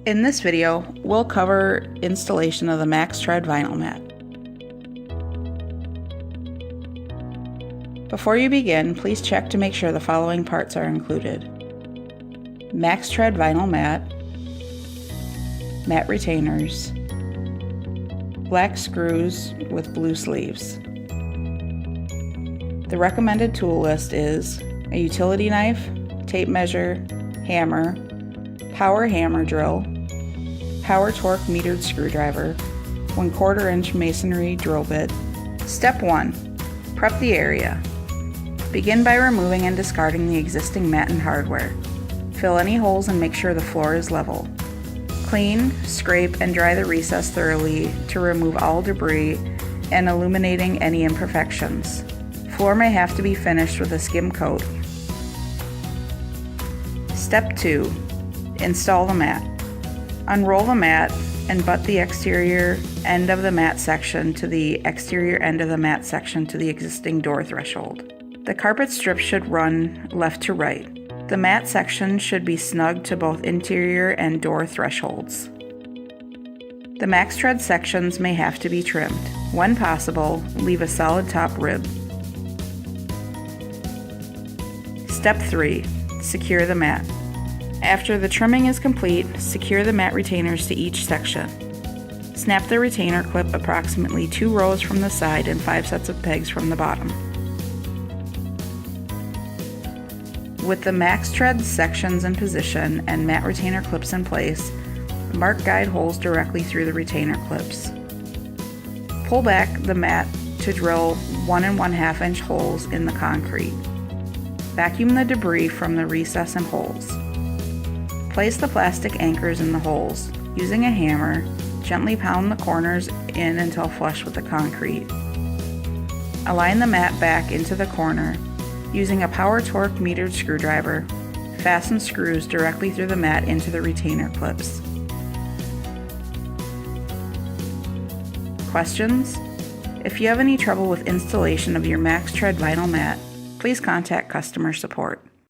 In this video, we'll cover installation of the MAXtread Vinyl mat. Before you begin, please check to make sure the following parts are included: MAXtread Vinyl mat, mat retainers, black screws with blue sleeves. The recommended tool list is a utility knife, tape measure, hammer, power hammer drill, power torque metered screwdriver, 1/4 inch masonry drill bit. Step 1. Prep the area. Begin by removing and discarding the existing mat and hardware. Fill any holes and make sure the floor is level. Clean, scrape, and dry the recess thoroughly to remove all debris and illuminating any imperfections. Floor may have to be finished with a skim coat. Step 2. Install the mat. Unroll the mat and butt the exterior end of the mat section to the exterior end of the mat section to the existing door threshold. The carpet strip should run left to right. The mat section should be snug to both interior and door thresholds. The MAXtread sections may have to be trimmed. When possible, leave a solid top rib. Step 3. Secure the mat. After the trimming is complete, secure the mat retainers to each section. Snap the retainer clip approximately 2 rows from the side and 5 sets of pegs from the bottom. With the MAXtread sections in position and mat retainer clips in place, mark guide holes directly through the retainer clips. Pull back the mat to drill 1 1/2 inch holes in the concrete. Vacuum the debris from the recess and holes. Place the plastic anchors in the holes. Using a hammer, gently pound the corners in until flush with the concrete. Align the mat back into the corner. Using a power torque metered screwdriver, fasten screws directly through the mat into the retainer clips. Questions? If you have any trouble with installation of your MAXtread vinyl mat, please contact customer support.